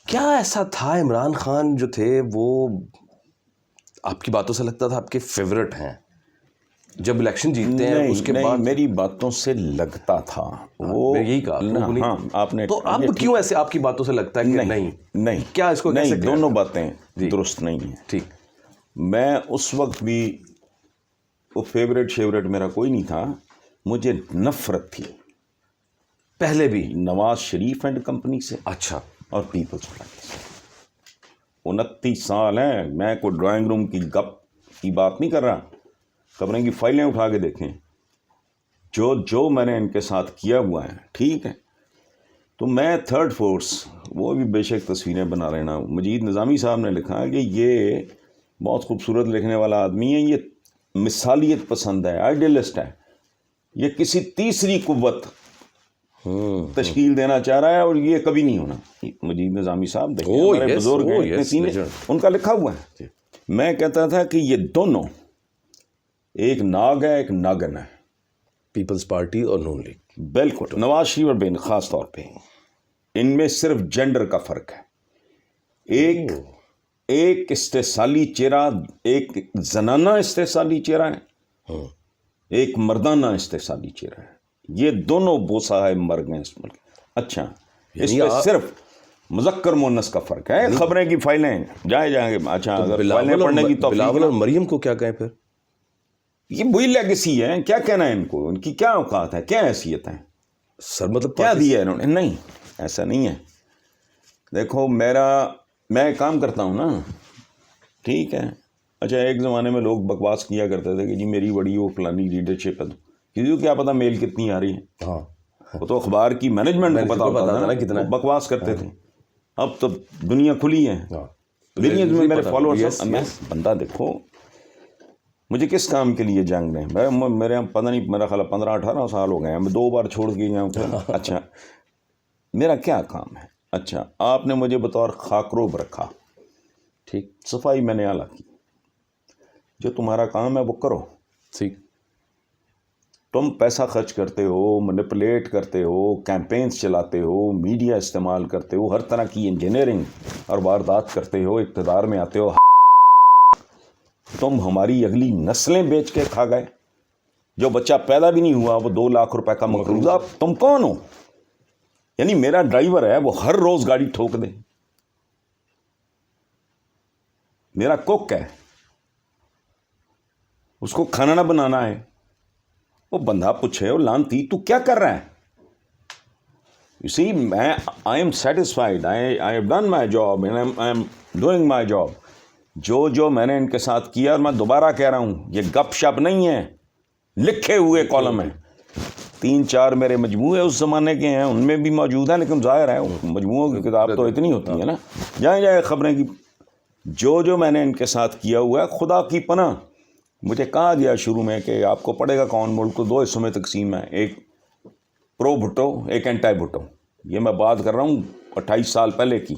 کیا ایسا تھا عمران خان جو تھے وہ آپ کی باتوں سے لگتا تھا آپ کے فیورٹ ہیں؟ جب الیکشن جیتتے ہیں اس کے بعد میری باتوں سے لگتا تھا وہ یہی کہا ہاں آپ نے. تو اب کیوں ایسے آپ کی باتوں سے لگتا ہے کہ نہیں کیا اس کو نہیں دونوں باتیں درست نہیں ہیں. ٹھیک. میں اس وقت بھی وہ فیوریٹ میرا کوئی نہیں تھا. مجھے نفرت تھی پہلے بھی نواز شریف اینڈ کمپنی سے. اچھا. اور پیپلز پارٹی سے. 29 سال ہیں. میں کوئی ڈرائنگ روم کی گپ کی بات نہیں کر رہا. خبریں کی فائلیں اٹھا کے دیکھیں جو میں نے ان کے ساتھ کیا ہوا ہے. ٹھیک ہے. تو میں تھرڈ فورس وہ بھی بے شک تصویریں بنا لینا. مجید نظامی صاحب نے لکھا کہ یہ بہت خوبصورت لکھنے والا آدمی ہے. یہ مثالیت پسند ہے, آئیڈیلسٹ ہے. یہ کسی تیسری قوت تشکیل دینا چاہ رہا ہے اور یہ کبھی نہیں ہونا. مجید نظامی صاحب دیکھیں ہمارے بزرگ ہیں, ان کا لکھا ہوا ہے. میں کہتا تھا کہ یہ دونوں ایک ناگ ہے ایک ناگن ہے. پیپلز پارٹی اور نون لیگ. بالکل. نواز شریف اور بین خاص طور پہ ان میں صرف جینڈر کا فرق ہے. ایک استحصالی چہرہ, ایک زنانہ استحصالی چہرہ ہے, ایک مردانہ استحصالی چہرہ ہے. یہ دونوں بوسہ ہے مر گئے اس ملک. اچھا اس میں صرف مذکر مؤنث کا فرق ہے. خبریں کی فائلیں جائیں گے. اچھا اگر فائلیں پڑھنے کی توفیق بلاول اور مریم کو کیا کہیں پھر؟ یہ وہی لیگیسی ہے. کیا کہنا ہے ان کو؟ ان کی کیا اوقات ہے, کیا حیثیت ہے سر؟ مطلب کیا دیا ہے انہوں نے؟ نہیں ایسا نہیں ہے. دیکھو میں کام کرتا ہوں نا. ٹھیک ہے. اچھا ایک زمانے میں لوگ بکواس کیا کرتے تھے کہ جی میری بڑی وہ فلانی لیڈرشپ ہے. کسی کو کیا پتا میل کتنی آ رہی ہے؟ ہاں وہ تو اخبار کی مینجمنٹ کو پتا ہوتا تھا نا کتنا. بکواس کرتے تھے. اب تو دنیا کھلی ہے. ملینز میں میرے فالوورز. میں بندہ دیکھو مجھے کس کام کے لیے جنگ میں میرے یہاں پتہ نہیں میرا خیال 15-18 سال ہو گئے ہیں. میں 2 بار چھوڑ کے گیا ہوں. اچھا میرا کیا کام ہے؟ اچھا آپ نے مجھے بطور خاکروب رکھا. ٹھیک. صفائی میں نے اعلیٰ کی. جو تمہارا کام ہے وہ کرو. ٹھیک. تم پیسہ خرچ کرتے ہو, مینپولیٹ کرتے ہو, کیمپینز چلاتے ہو, میڈیا استعمال کرتے ہو, ہر طرح کی انجینئرنگ اور واردات کرتے ہو, اقتدار میں آتے ہو. تم ہماری اگلی نسلیں بیچ کے کھا گئے. جو بچہ پیدا بھی نہیں ہوا وہ 2 لاکھ روپے کا مقروضہ. تم کون ہو؟ یعنی میرا ڈرائیور ہے وہ ہر روز گاڑی ٹھوک دے. میرا کوک ہے اس کو کھانا نہ بنانا ہے. وہ بندہ پوچھے وہ لانتی تو کیا کر رہا ہے؟ You see, I am satisfied. I have done my job and I am doing my job. جو میں نے ان کے ساتھ کیا, اور میں دوبارہ کہہ رہا ہوں یہ گپ شپ نہیں ہے, لکھے ہوئے کالم ہیں. 3-4 میرے مجموعے اس زمانے کے ہیں, ان میں بھی موجود ہیں. لیکن ظاہر ہے مجموعوں کی کتاب تو اتنی ہوتی ہے نا. جائیں خبریں کی. جو میں نے ان کے ساتھ کیا ہوا ہے, خدا کی پناہ مجھے کہا گیا شروع میں کہ آپ کو پڑے گا کون. ملک کو 2 حصوں میں تقسیم ہے, ایک پرو بھٹو ایک اینٹائی بھٹو. یہ میں بات کر رہا ہوں 28 سال پہلے کی,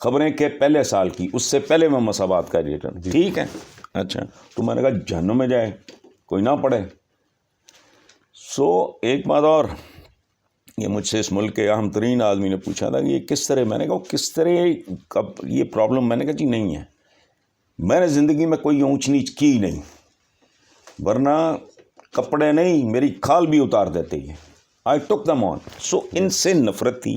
خبریں کے پہلے سال کی. اس سے پہلے میں مساوات کا ایڈیٹر. ٹھیک ہے. اچھا تو میں نے کہا جہنم میں جائے کوئی نہ پڑھے. ایک بات اور, یہ مجھ سے اس ملک کے اہم ترین آدمی نے پوچھا تھا کہ یہ کس طرح. میں نے کہا کس طرح کب یہ پرابلم. میں نے کہا جی نہیں ہے, میں نے زندگی میں کوئی اونچ نیچ کی نہیں, ورنہ کپڑے نہیں میری کھال بھی اتار دیتے ہیں. I took them on. ان سے نفرت تھی.